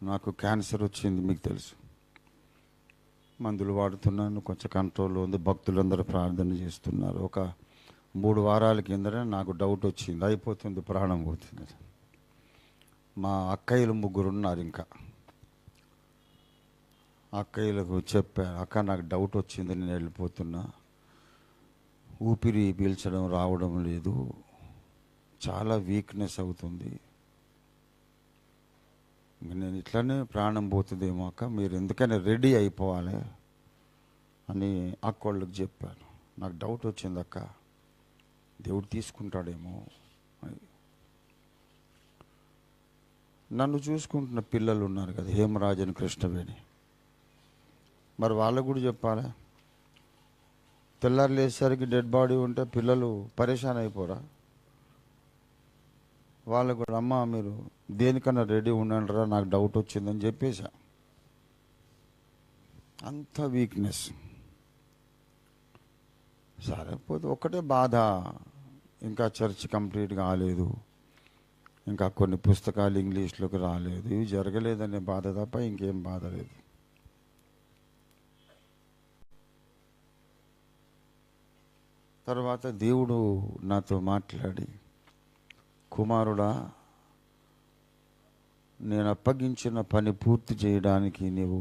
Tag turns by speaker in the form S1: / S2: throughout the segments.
S1: నాకు క్యాన్సర్ వచ్చింది, మీకు తెలుసు. మందులు వాడుతున్నాను, కొంచెం కంట్రోల్లో ఉంది. భక్తులందరూ ప్రార్థన చేస్తున్నారు. ఒక 3 వారాల కిందనే నాకు డౌట్ వచ్చింది, అయిపోతుంది, ప్రాణం పోతుంది. మా అక్కయ్యలు 3 ఉన్నారు. ఇంకా అక్కయ్యలకు చెప్పాను, అక్క నాకు డౌట్ వచ్చింది, నేను వెళ్ళిపోతున్నా, ఊపిరి పీల్చడం రావడం లేదు, చాలా వీక్నెస్ అవుతుంది, నేను ఇట్లానే ప్రాణం పోతుందేమో అక్క, మీరు ఎందుకైనా రెడీ అయిపోవాలి అని అక్కోళ్ళకి చెప్పాను. నాకు డౌట్ వచ్చింది అక్క, దేవుడు తీసుకుంటాడేమో. నన్ను చూసుకుంటున్న పిల్లలు ఉన్నారు కదా, హేమరాజన్, కృష్ణవేణి, మరి వాళ్ళకు కూడా చెప్పాలి. తెల్లారు లేచేసరికి డెడ్ బాడీ ఉంటే పిల్లలు పరేషాన్ అయిపోరా? వాళ్ళకు కూడా, అమ్మ మీరు దేనికన్నా రెడీ ఉండండిరా, నాకు డౌట్ వచ్చిందని చెప్పేశా. అంత వీక్నెస్. సరిపోతే ఒకటే బాధ, ఇంకా చర్చ్ కంప్లీట్ కాలేదు, ఇంకా కొన్ని పుస్తకాలు ఇంగ్లీష్లోకి రాలేదు, ఇవి జరగలేదనే బాధ తప్ప ఇంకేం బాధ లేదు. తర్వాత దేవుడు నాతో మాట్లాడి, కుమారుడా, నేను అప్పగించిన పని పూర్తి చేయడానికి నీవు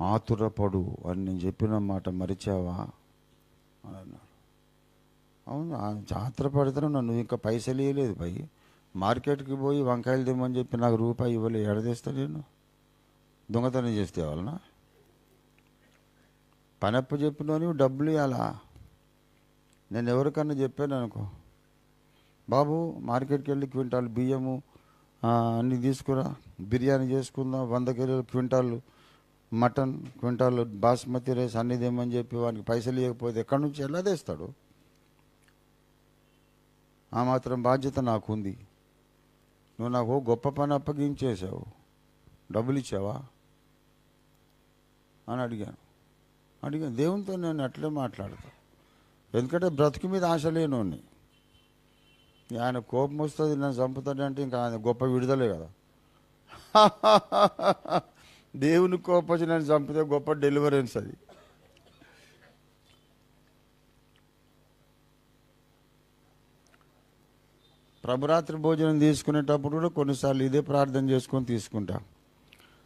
S1: ఆతురపడు అని నేను చెప్పిన మాట మరిచావా అని అన్నాడు. అవును, జాతర పడతాను, నన్ను ఇంకా పైసలు ఇవ్వలేదు పై, మార్కెట్కి పోయి వంకాయలు తెమ్మని చెప్పి నాకు రూపాయి ఇవ్వలేదు, ఎడదేస్తా నేను? దొంగతనం చేస్తే వాళ్ళన పనప్ప చెప్పినవి డబ్బులు ఇవ్వాలా? నేను ఎవరికన్నా చెప్పాను అనుకో, బాబు మార్కెట్కి వెళ్ళి క్వింటాల్ బియ్యము అన్నీ తీసుకురా, బిర్యానీ చేసుకుందాం, 100 కిలోలు quintal mutton, quintal basmati rice అన్నీ తెమ్మని చెప్పి వానికి పైసలు ఇవ్వకపోతే ఎక్కడి నుంచి ఎలా తెస్తాడు? ఆ మాత్రం బాధ్యత నాకుంది. నువ్వు నాకు గొప్ప పని అప్పగించేసావు, డబ్బులు ఇచ్చావా అని అడిగాను. దేవునితో నేను అట్లే మాట్లాడతాను, ఎందుకంటే బ్రతుకు మీద ఆశ లేనోని. ఆయన కోపం వస్తుంది, నన్ను చంపుతాడంటే ఇంకా ఆయన గొప్ప విడుదలే కదా. దేవుని కోపం వచ్చి నన్ను చంపితే గొప్ప డెలివరెన్స్ అది. ప్రభురాత్రి భోజనం తీసుకునేటప్పుడు కూడా కొన్నిసార్లు ఇదే ప్రార్థన చేసుకొని తీసుకుంటా.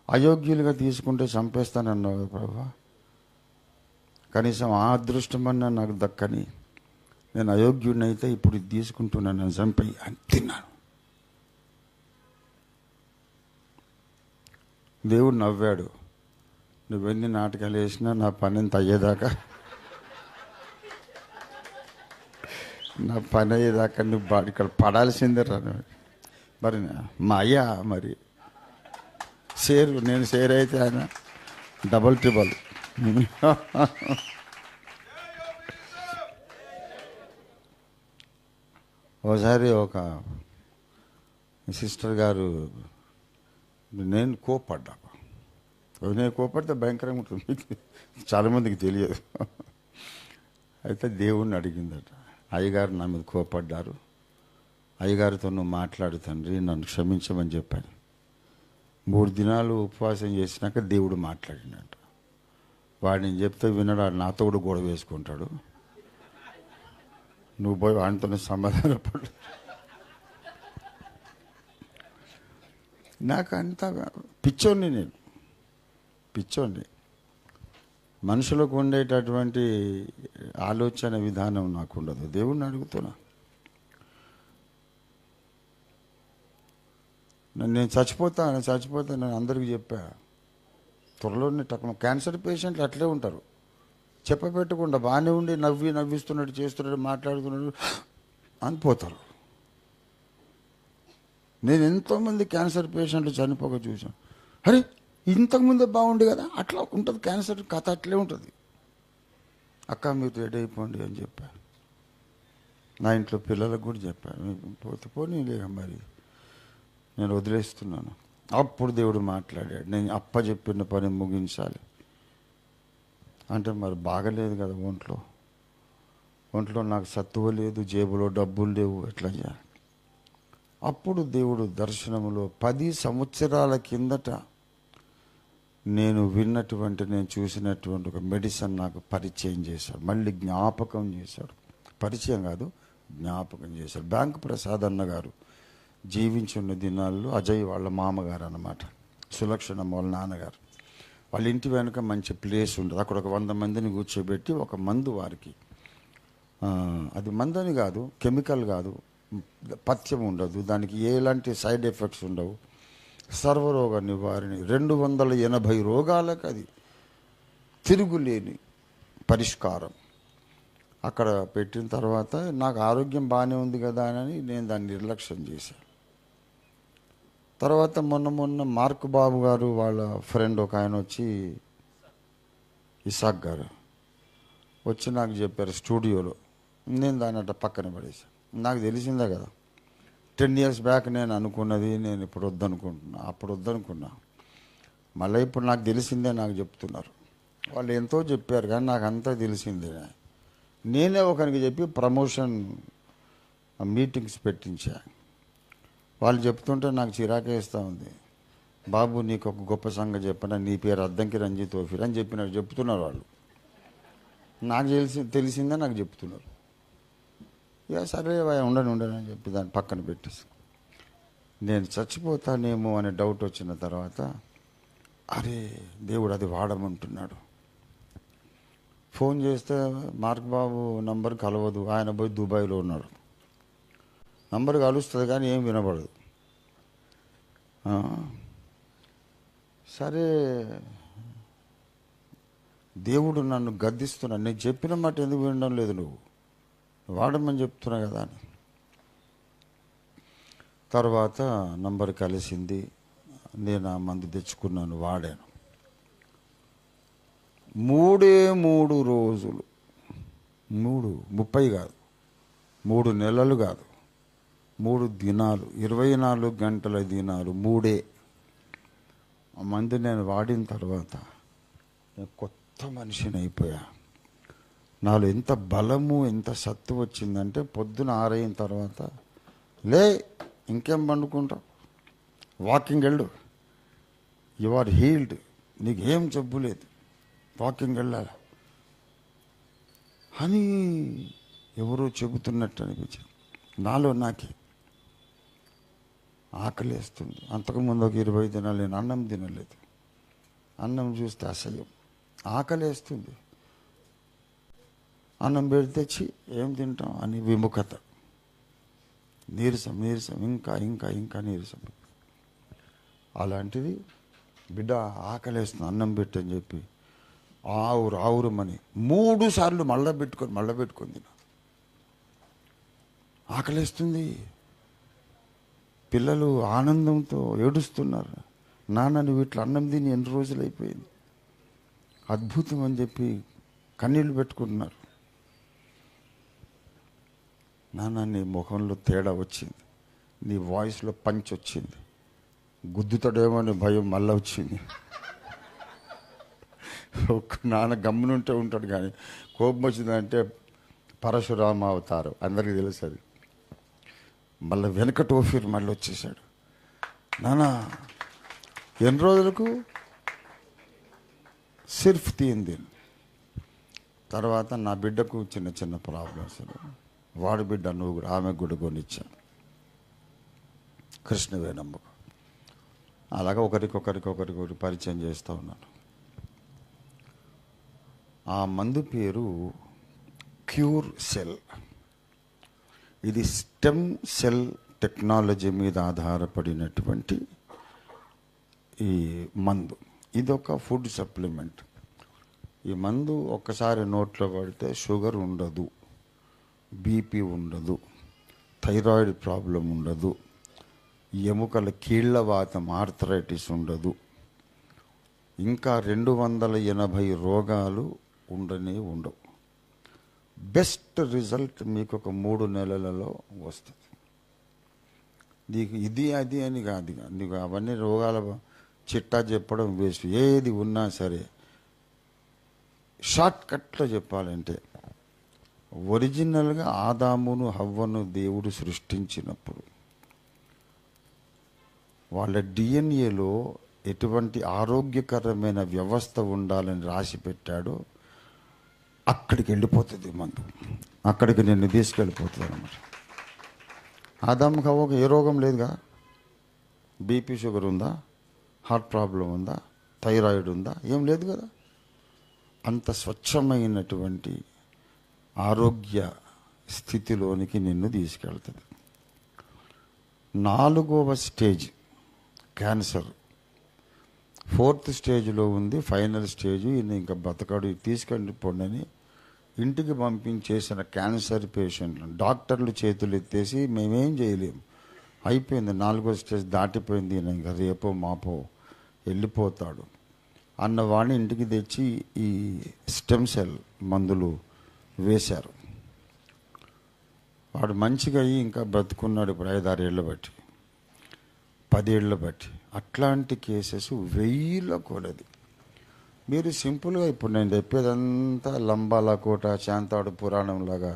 S1: అయోగ్యులుగా తీసుకుంటే చంపేస్తానన్నావు ప్రభా, కనీసం ఆ అదృష్టమన్నా నాకు దక్కని, నేను అయోగ్యుడినైతే ఇప్పుడు ఇది తీసుకుంటున్నాను, నన్ను చంపి అని తిన్నాను. దేవుడు నవ్వాడు, నువ్వెన్ని నాటకాలు వేసినా నా పని ఎంత అయ్యేదాకా, నా పని అయ్యేదాకా నువ్వు ఇక్కడ పడాల్సిందే రా. మరి మా అయ్యా, మరి నేను షేర్ అయితే ఆయన డబల్ ట్రిబల్. ఒకసారి ఒక సిస్టర్ గారు, నేను కోప్పడ్డా, నేను కోప్పడితే భయంకరంగా ఉంటుంది, చాలామందికి తెలియదు. అయితే దేవుణ్ణి అడిగిందట, అయ్యగారు నా మీద కోప్పడ్డారు, అయ్యగారితో నువ్వు మాట్లాడు తండ్రి, నన్ను క్షమించమని చెప్పాను. 3 దినాలు ఉపవాసం చేసినాక దేవుడు మాట్లాడినట్ట. వాడు నేను చెప్తే వినడా, నాతో కూడా గొడవ వేసుకుంటాడు, నువ్వు పోయి వాడితోనే సమాధానపడు. నాకు అంత పిచ్చోడిని, నేను పిచ్చోడిని. మనుషులకు ఉండేటటువంటి ఆలోచన విధానం నాకు ఉండదు. దేవుణ్ణి అడుగుతున్నా, నేను చచ్చిపోతాను నేను అందరికీ చెప్పా. త్వరలోనే క్యాన్సర్ పేషెంట్లు అట్లే ఉంటారు, చెప్పపెట్టకుండా బాగానే ఉండి నవ్విస్తున్నాడు, చేస్తున్నాడు, మాట్లాడుతున్నాడు అనిపోతారు. నేను ఎంతోమంది క్యాన్సర్ పేషెంట్లు చనిపోక చూసాను. అరే ఇంతకుముందే బాగుంది కదా, అట్లా ఉంటుంది క్యాన్సర్ కథ, అట్లే ఉంటుంది. అక్క మీరు రెడీ అయిపోండి అని చెప్పాను. నా ఇంట్లో పిల్లలకు కూడా చెప్పాను, పోనీ లేక మరి నేను వదిలేస్తున్నాను. అప్పుడు దేవుడు మాట్లాడాడు, నేను చెప్పిన పని ముగించాలి అంటే, మరి బాగలేదు కదా ఒంట్లో నాకు సత్తువ లేదు, జేబులో డబ్బులు లేవు, ఎట్లా చేయాలి? అప్పుడు దేవుడు దర్శనములో 10 సంవత్సరాల కిందట నేను విన్నటువంటి, నేను చూసినటువంటి ఒక మెడిసిన్ నాకు పరిచయం చేశాడు, మళ్ళీ జ్ఞాపకం చేశాడు. పరిచయం కాదు, జ్ఞాపకం చేశాడు. బ్యాంకు ప్రసాద్ అన్న గారు జీవించున్న దినాల్లో అజయ్ వాళ్ళ మామగారు అన్నమాట, సులక్షణమ్మ వాళ్ళ నాన్నగారు. వాళ్ళ ఇంటి వెనుక మంచి ప్లేస్ ఉంటుంది. అక్కడ ఒక 100 మందిని కూర్చోబెట్టి ఒక మందు వారికి, అది మందని కాదు, కెమికల్ కాదు, పథ్యం ఉండదు, దానికి ఎలాంటి సైడ్ ఎఫెక్ట్స్ ఉండవు, సర్వరోగ నివారణ, 280 రోగాలకు అది తిరుగులేని పరిష్కారం. అక్కడ పెట్టిన తర్వాత నాకు ఆరోగ్యం బాగానే ఉంది కదా అని నేను దాన్ని నిర్లక్ష్యం చేశాను. తర్వాత మొన్న మార్క్ బాబు గారు వాళ్ళ ఫ్రెండ్ ఒక ఆయన వచ్చి, ఇసాక్ గారు వచ్చి నాకు చెప్పారు స్టూడియోలో. నేను దాన్ని అట్లా పక్కన పడేసాను. నాకు తెలిసిందే కదా, 10 years బ్యాక్ నేను అనుకున్నది నేను ఇప్పుడు వద్దనుకుంటున్నా, అప్పుడు వద్దనుకున్నా, మళ్ళీ ఇప్పుడు నాకు తెలిసిందే నాకు చెప్తున్నారు. వాళ్ళు ఎంతో చెప్పారు కానీ నాకు అంతా తెలిసిందే. నేనే ఒకరికి చెప్పి ప్రమోషన్ మీటింగ్స్ పెట్టించా. వాళ్ళు చెప్తుంటే నాకు చిరాకేస్తూ ఉంది. బాబు నీకు ఒక గొప్ప సంగతి చెప్పిన, నీ పేరు అద్దంకి రంజిత్ ఓఫీర్ అని చెప్తున్నారు వాళ్ళు. నాకు తెలిసిందే నాకు చెప్తున్నారు. ఇక సరే ఉండను అని చెప్పి దాన్ని పక్కన పెట్టేసి, నేను చచ్చిపోతానేమో అనే డౌట్ వచ్చిన తర్వాత, అరే దేవుడు అది వాడమంటున్నాడు. ఫోన్ చేస్తే మార్క్ బాబు నంబర్ కలవదు, ఆయన పోయి దుబాయ్లో ఉన్నాడు. నంబర్ కలుస్తుంది కానీ ఏం వినపడదు. సరే దేవుడు నన్ను గద్దిస్తున్నాడు, నేను చెప్పిన మాట ఎందుకు వినడం లేదు, నువ్వు వాడమని చెప్తున్నా కదా అని. తర్వాత నంబర్ కలిసింది, నేను ఆ మందు తెచ్చుకున్నాను, వాడాను. 3 రోజులు, 30 కాదు, 3 నెలలు కాదు, 3 దినాలు, 24 గంటల దినాలు, 3 ఆ మందు నేను వాడిన తర్వాత నేను కొత్త మనిషిని అయిపోయా. నాలో ఎంత బలము, ఎంత సత్తు వచ్చిందంటే, పొద్దున 6 అయిన తర్వాత లే, ఇంకేం పండుకుంటావు, వాకింగ్ వెళ్ళు, యు ఆర్ హీల్డ్, నీకు ఏం జబ్బు లేదు, వాకింగ్ వెళ్ళాలి అని ఎవరో చెబుతున్నట్టు అనిపించింది. నాలో నాకే ఆకలేస్తుంది. అంతకుముందు ఒక 20 దినాలు నేను అన్నం తినలేదు. అన్నం చూస్తే అసహ్యం, ఆకలేస్తుంది. అన్నం పెడితే ఏం తింటాం అని విముఖత, నీరసం, ఇంకా ఇంకా ఇంకా నీరసం. అలాంటిది బిడ్డ ఆకలేస్తుంది, అన్నం పెట్టని చెప్పి ఆవురమని 3 సార్లు మళ్ళా పెట్టుకొని తిన. ఆకలేస్తుంది. పిల్లలు ఆనందంతో ఏడుస్తున్నారు, నాన్న నువ్వు ఇట్లా అన్నం తిని ఎన్ని రోజులు అయిపోయింది, అద్భుతం అని చెప్పి కన్నీళ్ళు పెట్టుకుంటున్నారు. నాన్న నీ ముఖంలో తేడా వచ్చింది, నీ వాయిస్లో పంచ్ వచ్చింది, గుద్దుతాడేమో అని భయం మళ్ళీ వచ్చింది. ఒక నాన్న గమ్మునుంటే ఉంటాడు కానీ కోపం వచ్చిందంటే పరశురామ అవతారం, అందరికీ తెలుసు అది. మళ్ళీ వెనక టోఫీర్ మళ్ళీ వచ్చేసాడు. నాన్న ఎన్ని రోజులకు సిర్ఫ్ తీయింది. తర్వాత నా బిడ్డకు చిన్న ప్రాబ్లమ్స్, వాడి బిడ్డ నువ్వు కూడా, ఆమె కూడా కొనిచ్చా, కృష్ణవే నమ్మకం. అలాగా ఒకరికొకరికి పరిచయం చేస్తూ ఉన్నాను. ఆ మందు పేరు క్యూర్ సెల్. ఇది స్టెమ్ సెల్ టెక్నాలజీ మీద ఆధారపడినటువంటి ఈ మందు. ఇదొక ఫుడ్ సప్లిమెంట్. ఈ మందు ఒక్కసారి నోట్లో పడితే షుగర్ ఉండదు, బీపీ ఉండదు, థైరాయిడ్ ప్రాబ్లం ఉండదు, ఎముకల కీళ్లవాతం ఆర్థరైటిస్ ఉండదు, ఇంకా 280 రోగాలు ఉండవు. బెస్ట్ రిజల్ట్ మీకు ఒక 3 నెలలలో వస్తుంది. నీకు ఇది అది అని కాదు, నీకు అవన్నీ రోగాల చిట్టా చెప్పడం వేస్ట్. ఏది ఉన్నా సరే షార్ట్ కట్లో చెప్పాలంటే, ఒరిజినల్గా ఆదామును హవ్వను దేవుడు సృష్టించినప్పుడు వాళ్ళ డిఎన్ఏలో ఎటువంటి ఆరోగ్యకరమైన వ్యవస్థ ఉండాలని రాసి పెట్టాడో అక్కడికి వెళ్ళిపోతుంది మందు, అక్కడికి నిన్ను తీసుకెళ్ళిపోతుంది అన్నమాట. ఆదాము హవ్వకు ఏ రోగం లేదుగా. బీపీ షుగర్ ఉందా, హార్ట్ ప్రాబ్లం ఉందా, థైరాయిడ్ ఉందా, ఏం లేదు కదా. అంత స్వచ్ఛమైనటువంటి ఆరోగ్య స్థితిలోనికి నిన్ను తీసుకెళ్తుంది. 4వ స్టేజ్ క్యాన్సర్, 4th స్టేజ్లో ఉంది, ఫైనల్ స్టేజ్. ఈయన ఇంకా బతకడు, తీసుకెళ్ళి పోండని ఇంటికి పంపించేసిన క్యాన్సర్ పేషెంట్లు డాక్టర్లు చేతులు ఎత్తేసి మేమేం చేయలేము, అయిపోయింది, 4వ స్టేజ్ దాటిపోయింది, ఈయన ఇంకా రేపో మాపో వెళ్ళిపోతాడు అన్నవాడిని ఇంటికి తెచ్చి ఈ స్టెమ్ సెల్ మందులు వేశారు. వాడు మంచిగా అయ్యి ఇంకా బ్రతుకున్నాడు ఇప్పుడు 5-6 ఏళ్ళ బట్టి, 10 ఏళ్ళ బట్టి. అట్లాంటి కేసెస్ 1000ల కొలది. మీరు సింపుల్గా ఇప్పుడు నేను చెప్పేదంతా లంబాల కోట శాంతాడు పురాణంలాగా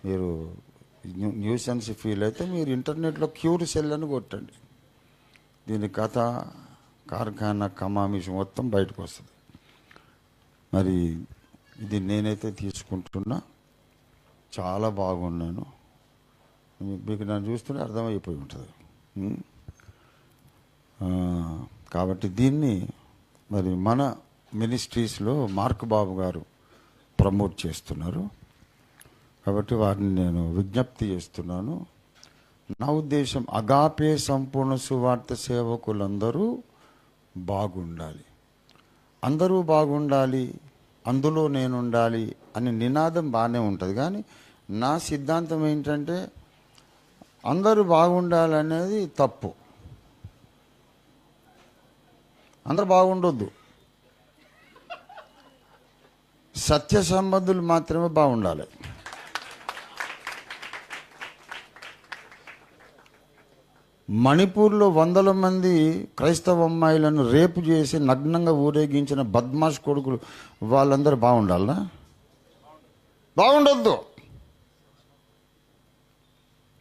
S1: మీరు న్యూసెన్స్ ఫీల్ అయితే మీరు ఇంటర్నెట్లో క్యూర్ సెల్ అని కొట్టండి. దీని కథ కార్ఖానా కమామిషం మొత్తం బయటకు వస్తుంది. మరి ఇది నేనైతే తీసుకుంటున్నా, చాలా బాగున్నాను. మీకు నన్ను చూస్తుంటే అర్థమైపోయి ఉంటుంది. కాబట్టి దీన్ని మరి మన మినిస్ట్రీస్లో మార్క్ బాబు గారు ప్రమోట్ చేస్తున్నారు. కాబట్టి వారిని నేను విజ్ఞప్తి చేస్తున్నాను. నా ఉద్దేశం అగాపే సంపూర్ణ సువార్త సేవకులందరూ బాగుండాలి, అందరూ బాగుండాలి, అందులో నేను ఉండాలి అని నినాదం బాగానే ఉంటుంది. కానీ నా సిద్ధాంతం ఏంటంటే అందరూ బాగుండాలనేది తప్పు. అందరూ బాగుండొద్దు, సత్య సంబంధులు మాత్రమే బాగుండాలి. మణిపూర్లో 100ల మంది క్రైస్తవ అమ్మాయిలను రేపు చేసి నగ్నంగా ఊరేగించిన బద్మాష్ కొడుకులు వాళ్ళందరూ బాగుండాలనా? బాగుండొద్దు.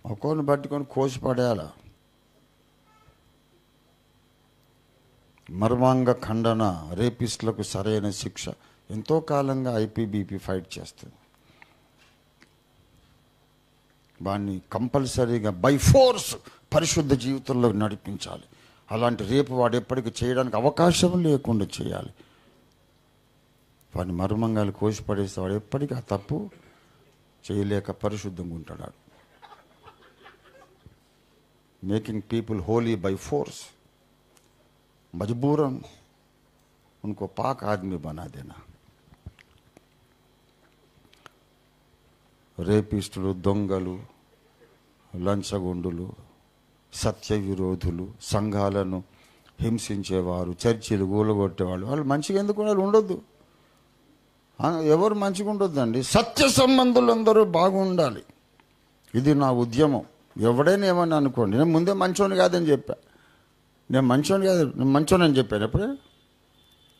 S1: ఒక్కొక్కరిని పట్టుకొని కోసి పడేయాల. మర్మాంగ ఖండన, రేపిస్టులకు సరైన శిక్ష. ఎంతో కాలంగా ఐపీబీపీ ఫైట్ చేస్తుంది. వాడిని కంపల్సరీగా బై ఫోర్స్ పరిశుద్ధ జీవితంలో నడిపించాలి. అలాంటి రేపు వాడు ఎప్పటికీ చేయడానికి అవకాశం లేకుండా చేయాలి. వాడిని మర్మంగాలు కోసి పడేస్తే వాడు ఎప్పటికీ ఆ తప్పు చేయలేక పరిశుద్ధంగా ఉంటాడు. Making people holy by force, मजबूरन उनको पाक आदमी बना देना. రేపిస్టులు, దొంగలు, లంచగొండులు, సత్య విరోధులు, సంఘాలను హింసించేవారు, చర్చిలు గూలగొట్టేవాళ్ళు, వాళ్ళు మంచిగా ఎందుకు వాళ్ళు ఉండొద్దు. ఎవరు మంచిగా ఉండొద్దండి. సత్య సంబంధులందరూ బాగుండాలి. ఇది నా ఉద్యమం. ఎవడైనా ఏమని అనుకోండి, నేను ముందే మంచోని కాదని చెప్పా. నేను మంచోని కాదు, నేను మంచోని అని చెప్పాను ఎప్పుడే.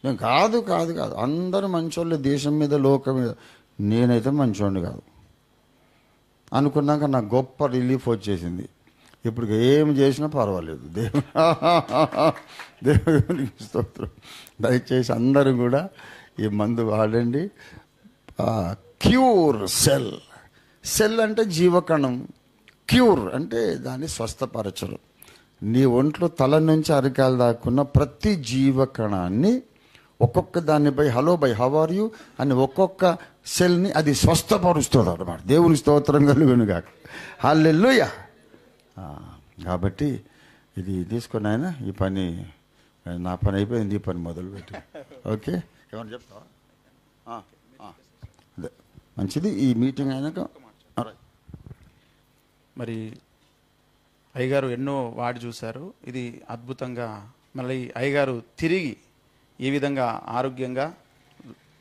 S1: నేను కాదు కాదు కాదు అందరూ మంచోళ్ళే దేశం మీద, లోకం మీద. నేనైతే మంచోని కాదు అనుకున్నాక నాకు గొప్ప రిలీఫ్ వచ్చేసింది. ఇప్పుడు ఏం చేసినా పర్వాలేదు. దేవునికి స్తోత్రం. దయచేసి అందరూ కూడా ఈ మందు వాడండి. Cure cell. సెల్ అంటే జీవకణం, క్యూర్ అంటే దాన్ని స్వస్థపరచడం. నీ ఒంట్లో తల నుంచి అరికాలు దాక్కున్న ప్రతి జీవకణాన్ని ఒక్కొక్క దాన్ని hello bye how are you అని ఒక్కొక్క సెల్ని అది స్వస్థపరుస్తుంది అన్నమాట. దేవుని స్తోత్రం కలుగునుగాక. హల్లెలూయా. కాబట్టి ఇది తీసుకుని ఆయన ఈ పని, నా పని అయిపోయింది, ఈ పని మొదలుపెట్టి. ఓకే, ఏమన్నా చెప్తావా? అదే మంచిది. ఈ మీటింగ్ అయినాక
S2: మరి అయ్యగారు ఎన్నో వాడి చూశారు. ఇది అద్భుతంగా మళ్ళీ అయ్యగారు తిరిగి ఈ విధంగా ఆరోగ్యంగా,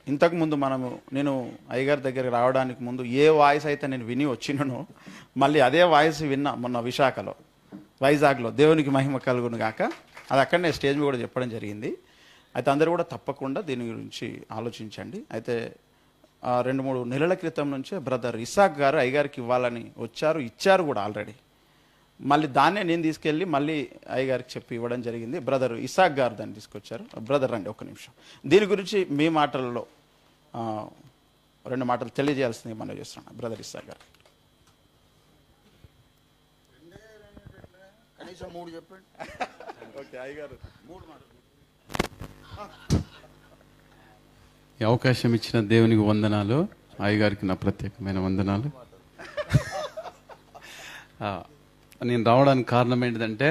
S2: ఇంతకుముందు నేను అయ్యగారి దగ్గరికి రావడానికి ముందు ఏ వాయిస్ అయితే నేను విని వచ్చినానో మళ్ళీ అదే వాయిస్ విన్నా మొన్న విశాఖలో, వైజాగ్లో. దేవునికి మహిమ కలుగును గాక. అది అక్కడనే స్టేజ్ మీద కూడా చెప్పడం జరిగింది. అయితే అందరూ కూడా తప్పకుండా దీని గురించి ఆలోచించండి. అయితే 2-3 నెలల క్రితం నుంచే బ్రదర్ ఇసాక్ గారు అయ్యగారికి ఇవ్వాలని వచ్చారు, ఇచ్చారు కూడా ఆల్రెడీ. మళ్ళీ దాన్నే నేను తీసుకెళ్ళి మళ్ళీ అయ్యగారికి చెప్పి ఇవ్వడం జరిగింది. బ్రదర్ ఇసాక్ గారు దాన్ని తీసుకొచ్చారు. బ్రదర్ రండి ఒక్క నిమిషం, దీని గురించి మీ మాటల్లో 2 మాటలు తెలియజేయాల్సింది మనం చేస్తున్నాం. బ్రదర్ ఇసాక్ గారు.
S1: కనీసం 3 చెప్పండి.
S2: ఓకే అయ్యగారు 3 మాటలు.
S3: ఈ అవకాశం ఇచ్చిన దేవునికి వందనాలు, అయ్యగారికి నా ప్రత్యేకమైన వందనాలు. నేను రావడానికి కారణం ఏంటిదంటే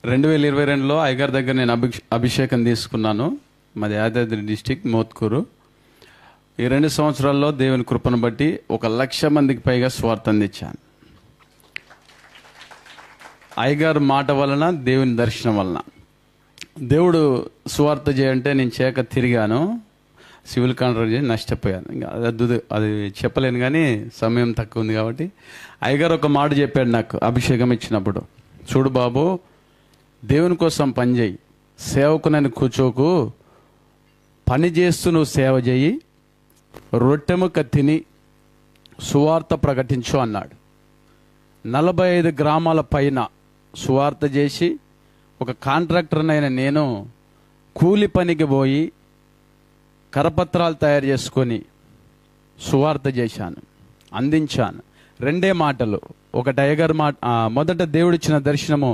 S3: 2022లో అయ్యగారి దగ్గర నేను అభిషేకం తీసుకున్నాను. మాది యాదాద్రి డిస్టిక్ మోత్కూరు. ఈ 2 సంవత్సరాల్లో దేవుని కృపను బట్టి 1,00,000 మందికి పైగా స్వార్థ అందించాను. అయ్యగారు మాట వలన, దేవుని దర్శనం వలన. దేవుడు సువార్త చేయంటే నేను చేయక తిరిగాను, సివిల్ కాంట్రాక్ట్ చేసి నష్టపోయాను. ఇంకా అది చెప్పలేను, కానీ సమయం తక్కువ ఉంది కాబట్టి అయ్యగారు ఒక మాట చెప్పాడు నాకు అభిషేకం ఇచ్చినప్పుడు. చూడు బాబు, దేవుని కోసం పని చేయి, సేవకునని కూర్చోకు, పని చేస్తూ నువ్వు సేవ చేయి, రొట్టెముక్క తిని సువార్త ప్రకటించు అన్నాడు. 45 గ్రామాల పైన సువార్త చేసి, ఒక కాంట్రాక్టర్నైన నేను కూలి పనికి పోయి కరపత్రాలు తయారు చేసుకొని సువార్త చేశాను, అందించాను. 2 మాటలు. ఒకటి అయ్యగారి మాట, మొదట దేవుడిచ్చిన దర్శనము,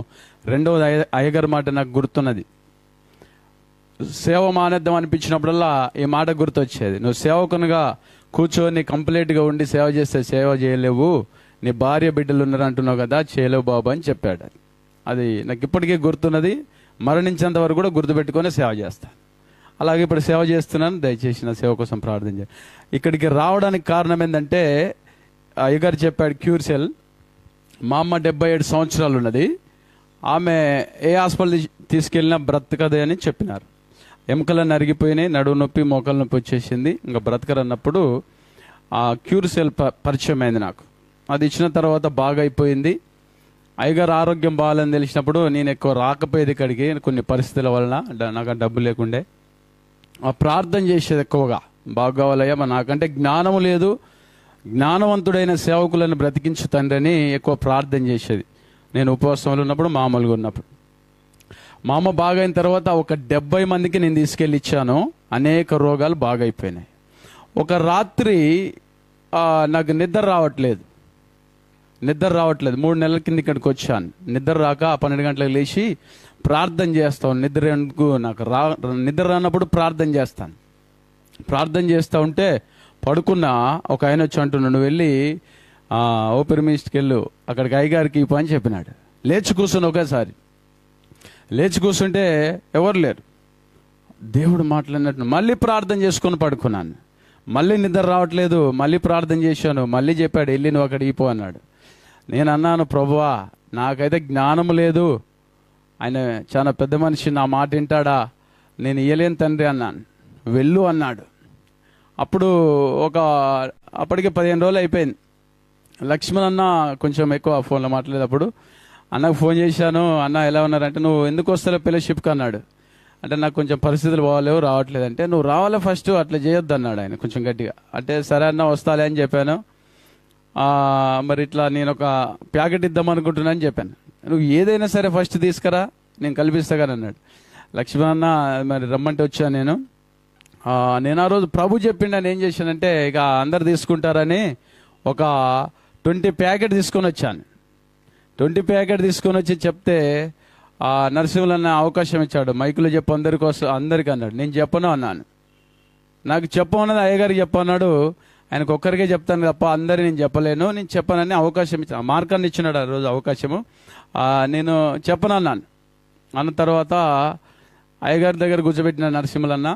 S3: రెండవది అయ్యగారి మాట నాకు గుర్తున్నది. సేవ మానేద్దాం అనిపించినప్పుడల్లా ఈ మాట గుర్తొచ్చేది. నువ్వు సేవకునిగా కూర్చొని కంప్లీట్గా ఉండి సేవ చేస్తే సేవ చేయలేవు, నీ భార్య బిడ్డలు ఉన్నారు అంటున్నావు కదా, చేయలేవు బాబు అని చెప్పాడు. అది నాకు ఇప్పటికీ గుర్తున్నది. మరణించేంత వరకు కూడా గుర్తుపెట్టుకొని సేవ చేస్తాను. అలాగే ఇప్పుడు సేవ చేస్తున్నాను. దయచేసి నా సేవ కోసం ప్రార్థన చేయండి. ఇక్కడికి రావడానికి కారణం ఏంటంటే అయ్యగారు చెప్పాడు క్యూర్సెల్. మా అమ్మ 77 సంవత్సరాలు ఉన్నది. ఆమె ఏ హాస్పిటల్ తీసుకెళ్ళినా బ్రతకదే అని చెప్పినారు. ఎముకలను అరిగిపోయినాయి, నడువు నొప్పి, మోకాలు నొప్పి వచ్చేసింది, ఇంకా బ్రతకరన్నప్పుడు ఆ క్యూర్సెల్ పరిచయం అయింది నాకు. అది ఇచ్చిన తర్వాత బాగా అయిపోయింది. అయ్యగారు ఆరోగ్యం బాగాలని తెలిసినప్పుడు నేను ఎక్కువ రాకపోయేది ఇక్కడికి, కొన్ని పరిస్థితుల వలన. నాకు డబ్బు లేకుండే. ఆ ప్రార్థన చేసేది ఎక్కువగా, బాగా కావాలయ్యా, నాకంటే జ్ఞానము లేదు, జ్ఞానవంతుడైన సేవకులను బ్రతికించు తండ్రి అని ఎక్కువ ప్రార్థన చేసేది. నేను ఉపవాసంలో ఉన్నప్పుడు, మామూలుగా ఉన్నప్పుడు. మా అమ్మ బాగైన తర్వాత ఒక 70 మందికి నేను తీసుకెళ్ళి ఇచ్చాను. అనేక రోగాలు బాగైపోయినాయి. ఒక రాత్రి నాకు నిద్ర రావట్లేదు. 3 నెలల కింద ఇక్కడికి వచ్చాను. నిద్ర రాక 12 గంటలకు లేచి ప్రార్థన చేస్తాను. నిద్ర రానప్పుడు ప్రార్థన చేస్తాను. ప్రార్థన చేస్తూ ఉంటే పడుకున్న ఒక ఆయన వచ్చి అంటున్నాడు, నువ్వు వెళ్ళి ఓపెన్ మినిస్ట్కి వెళ్ళు, అక్కడికి అయ్యగారికి ఈ పని చెప్పినాడు. లేచి కూర్చుని ఒకేసారి లేచి కూర్చుంటే ఎవరు లేరు. దేవుడు మాట్లాడినట్టు మళ్ళీ ప్రార్థన చేసుకొని పడుకున్నాను. మళ్ళీ నిద్ర రావట్లేదు. మళ్ళీ ప్రార్థన చేశాను. మళ్ళీ చెప్పాడు, వెళ్ళి నువ్వు అక్కడ ఈపో అన్నాడు. నేను అన్నాను, ప్రభువా నాకైతే జ్ఞానం లేదు, ఆయన చాలా పెద్ద మనిషి, నా మాట వింటాడా, నేను ఇయ్యలేను తండ్రి అన్నాను. వెళ్ళు అన్నాడు. అప్పటికే 15 రోజులు అయిపోయింది. లక్ష్మణ్ అన్న కొంచెం ఎక్కువ ఫోన్లో మాట్లాడేటప్పుడు అన్నకు ఫోన్ చేశాను, అన్న ఎలా ఉన్నారంటే, నువ్వు ఎందుకు వస్తావు ఫెలోషిప్కి అన్నాడు. అంటే నాకు కొంచెం పరిస్థితులు బాగాలేవు, రావట్లేదు. అంటే నువ్వు రావాలా ఫస్ట్, అట్లా చేయొద్దు అన్నాడు ఆయన కొంచెం గట్టిగా. అంటే సరే అన్న వస్తాలే అని చెప్పాను. మరి ఇట్లా నేను ఒక ప్యాకెట్ ఇద్దాం అనుకుంటున్నా అని చెప్పాను. నువ్వు ఏదైనా సరే ఫస్ట్ తీసుకురా, నేను కల్పిస్తా కానీ అన్నాడు. లక్ష్మణ్ అన్న మరి రమ్మంటే వచ్చాను నేను. ఆ రోజు ప్రభు చెప్పిండు అని ఏం చేశానంటే, ఇక అందరు తీసుకుంటారని ఒక 20 ప్యాకెట్ తీసుకొని వచ్చాను. 20 ప్యాకెట్ తీసుకొని వచ్చి చెప్తే నరసింహులన్న అవకాశం ఇచ్చాడు, మైకులో చెప్పు అందరికి అన్నాడు. నేను చెప్పను అన్నాను. నాకు చెప్పమన్నది అయ్యగారికి చెప్పన్నాడు. ఆయనకు ఒక్కరికే చెప్తాను తప్ప అందరి నేను చెప్పలేను, నేను చెప్పనని అవకాశం ఇచ్చాను. మార్కాన్ని ఇచ్చినాడు ఆ రోజు అవకాశము. నేను చెప్పను అన్నాను. అన్న తర్వాత అయ్యగారి దగ్గర కూర్చోబెట్టిన నరసింహులన్న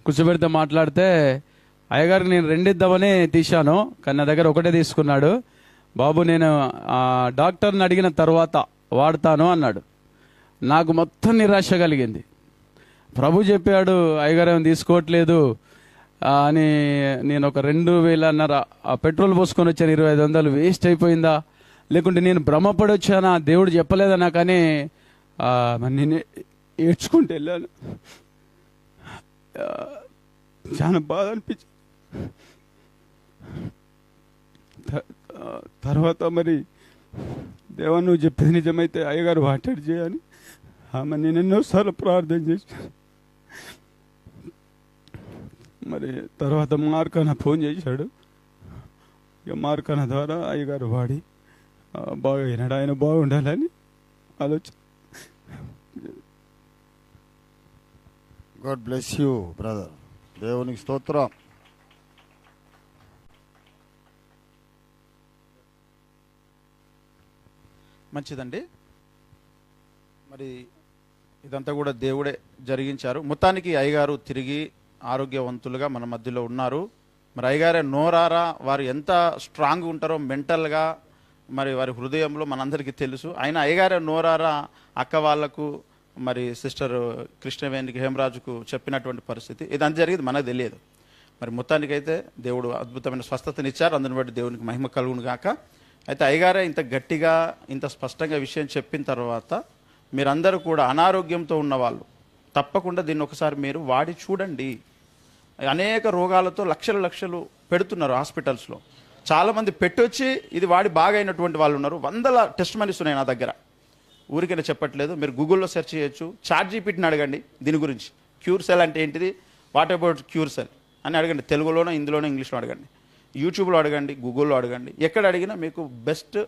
S3: కూర్చోబెడితే మాట్లాడితే, అయ్యగారికి నేను 2 ఇద్దామని తీశాను, కానీ నా దగ్గర 1 తీసుకున్నాడు. బాబు నేను డాక్టర్ని అడిగిన తర్వాత వాడతాను అన్నాడు. నాకు మొత్తం నిరాశ కలిగింది. ప్రభు చెప్పాడు అయ్యగారు ఏమి తీసుకోవట్లేదు అని. నేను ఒక 2,500 పెట్రోల్ పోసుకొని వచ్చాను, 2,500 వేస్ట్ అయిపోయిందా, లేకుంటే నేను భ్రమపడి వచ్చానా, దేవుడు చెప్పలేదా నాకని నేను ఏడ్చుకుంటూ వెళ్ళాను. చాలా బాధ అనిపించింది. తర్వాత మరి
S4: దేవా నువ్వు చెప్పేది నిజమైతే అయ్యగారు వాటెడ్ చేయని ఆమె నేను ఎన్నోసార్లు ప్రార్థన చేశాను. మరి తర్వాత మార్కన్న ఫోన్ చేశాడు. ఇక మార్కన్న ద్వారా అయ్యగారు వాడి బాగా అయినాడు. ఆయన బాగుండాలని ఆలోచన.
S1: God bless you brother. దేవునికి స్తోత్రం.
S2: మంచిదండి. మరి ఇదంతా కూడా దేవుడే జరిగించారు. మొత్తానికి అయ్యగారు తిరిగి ఆరోగ్యవంతులుగా మన మధ్యలో ఉన్నారు. మరి అయ్యగారే నోరారా వారు ఎంత స్ట్రాంగ్ ఉంటారో మెంటల్గా, మరి వారి హృదయంలో మనందరికీ తెలుసు. ఆయన అయ్యగారే నోరారా అక్క వాళ్లకు, మరి సిస్టర్ కృష్ణవేణికి, హేమరాజుకు చెప్పినటువంటి పరిస్థితి ఇదంతా జరిగింది మనకు తెలియదు. మరి మొత్తానికైతే దేవుడు అద్భుతమైన స్వస్థతనిచ్చారు. అందుని బట్టి దేవునికి మహిమ కలుగును గాక. అయితే అయ్యగారే ఇంత గట్టిగా ఇంత స్పష్టంగా విషయం చెప్పిన తర్వాత మీరందరూ కూడా అనారోగ్యంతో ఉన్నవాళ్ళు తప్పకుండా దీన్ని ఒకసారి మీరు వాడి చూడండి. అనేక రోగాలతో లక్షలు పెడుతున్నారు హాస్పిటల్స్లో. చాలామంది పెట్టొచ్చి ఇది వాడి బాగా అయినటువంటి వాళ్ళు ఉన్నారు. వందల టెస్ట్ మనీస్ ఉన్నాయి నా దగ్గర. ఊరికైనా చెప్పట్లేదు. మీరు గూగుల్లో సెర్చ్ చేయొచ్చు. ChatGPTని అడగండి దీని గురించి. క్యూర్ సెల్ అంటే ఏంటిది, వాట్ అబౌట్ క్యూర్ సెల్ అని అడగండి. తెలుగులోనో, హిందీలోనో, ఇంగ్లీష్లో అడగండి. యూట్యూబ్లో అడగండి, గూగుల్లో అడగండి. ఎక్కడ అడిగినా మీకు బెస్ట్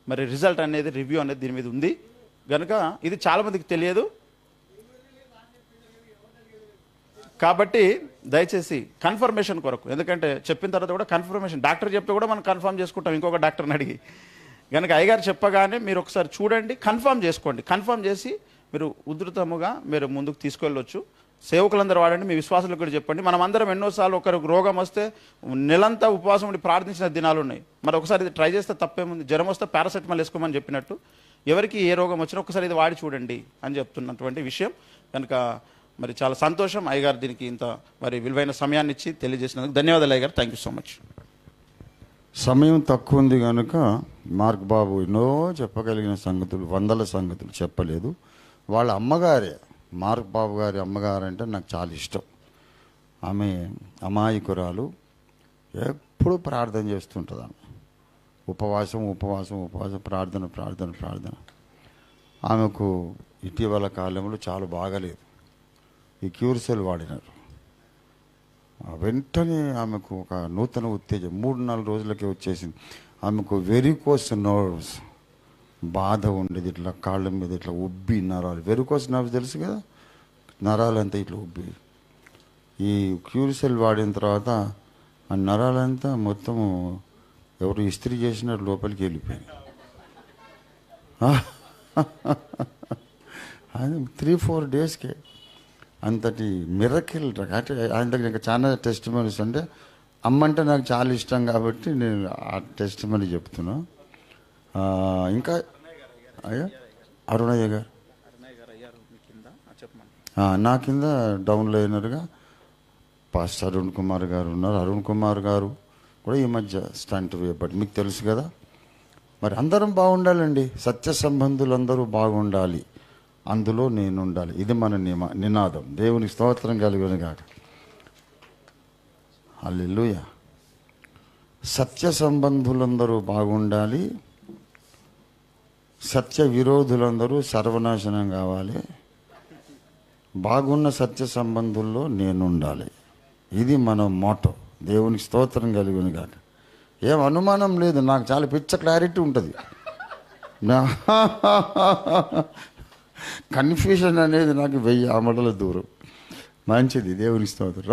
S2: మరి రిజల్ట్ అనేది, రివ్యూ అనేది దీని మీద ఉంది. కనుక ఇది చాలామందికి తెలియదు. కాబట్టి దయచేసి కన్ఫర్మేషన్ కొరకు, ఎందుకంటే చెప్పిన తర్వాత కూడా కన్ఫర్మేషన్, డాక్టర్ చెప్తే కూడా మనం కన్ఫర్మ్ చేసుకుంటాం ఇంకొక డాక్టర్ని అడిగి. కనుక అయ్యగారు చెప్పగానే మీరు ఒకసారి చూడండి, కన్ఫర్మ్ చేసుకోండి. కన్ఫర్మ్ చేసి మీరు ఉధృతముగా మీరు ముందుకు తీసుకెళ్ళొచ్చు. సేవకులందరూ వాడండి, మీ విశ్వాసులకు కూడా చెప్పండి. మనం అందరం ఎన్నోసార్లు ఒకరికి రోగం వస్తే నెలంతా ఉపవాసం ఉండి ప్రార్థించిన దినాలు ఉన్నాయి. మరి ఒకసారి ఇది ట్రై చేస్తే తప్పేముంది. జ్వరం వస్తే పారాసెటమాల్ వేసుకోమని చెప్పినట్టు ఎవరికి ఏ రోగం వచ్చినా ఒకసారి ఇది వాడి చూడండి అని చెప్తున్నటువంటి విషయం. కనుక మరి చాలా సంతోషం అయ్యగారు దీనికి ఇంత మరి విలువైన సమయాన్ని ఇచ్చి తెలియజేసినందుకు ధన్యవాదాలు అయ్యగారు. Thank you so much.
S1: సమయం తక్కువ ఉంది కనుక మార్క్ బాబు ఎన్నో చెప్పగలిగిన సంగతులు, వందల సంగతులు చెప్పలేదు. వాళ్ళ అమ్మగారే, మార్క్ బాబు గారి అమ్మగారు అంటే నాకు చాలా ఇష్టం. ఆమె అమాయకురాలు, ఎప్పుడు ప్రార్థన చేస్తుంటుంది. ఆమె ఉపవాసం ఉపవాసం ఉపవాసం, ప్రార్థన ప్రార్థన ప్రార్థన. ఆమెకు ఇటీవల కాలంలో చాలా బాగాలేదు. ఈ క్యూర్ సెల్ వాడినారు. వెంటనే ఆమెకు ఒక నూతన ఉత్తేజం 3-4 రోజులకే వచ్చేసింది. ఆమెకు వెరికోస్ నర్వ్స్ బాధ ఉండేది. ఇట్లా కాళ్ళ మీద ఇట్లా ఉబ్బి నరాలు, వెరికోస్ నర్వ్స్ తెలుసు కదా, నరాలంతా ఇట్లా ఉబ్బి. ఈ క్యూర్ సెల్ వాడిన తర్వాత ఆ నరాలంతా మొత్తము ఎవరు ఇస్త్రీ చేసినట్టు లోపలికి వెళ్ళిపోయింది. అది 3-4 డేస్కే అంతటి మిరకిల్. అంటే ఆయన దగ్గర ఇంకా చాలా టెస్ట్ మనీస్ అంటే, అమ్మంటే నాకు చాలా ఇష్టం కాబట్టి నేను ఆ టెస్ట్ మనీ చెప్తున్నా. ఇంకా అయ్యా అరుణయ్య గారు నా కింద డౌన్ లైనర్గా పాస్టర్ అరుణ్ కుమార్ గారు ఉన్నారు. అరుణ్ కుమార్ గారు కూడా ఈ మధ్య స్టంట్ వేయబట్టి మీకు తెలుసు కదా. మరి అందరం బాగుండాలండి. సత్య సంబంధులందరూ బాగుండాలి, అందులో నేను ఉండాలి. ఇది మన నినాదం. దేవునికి స్తోత్రం కలుగును గాక. హల్లెలూయా. సత్య సంబంధులందరూ బాగుండాలి, సత్య విరోధులందరూ సర్వనాశనం కావాలి. బాగున్న సత్య సంబంధుల్లో నేను ఉండాలి. ఇది మన మోటో. దేవునికి స్తోత్రం కలుగును గాక. ఏం అనుమానం లేదు, నాకు చాలా పిచ్చ క్లారిటీ ఉంటుంది. కన్ఫ్యూషన్ అనేది నాకు 1000 ఆమడల దూరం. మంచిది. దేవునికి స్తోత్రం.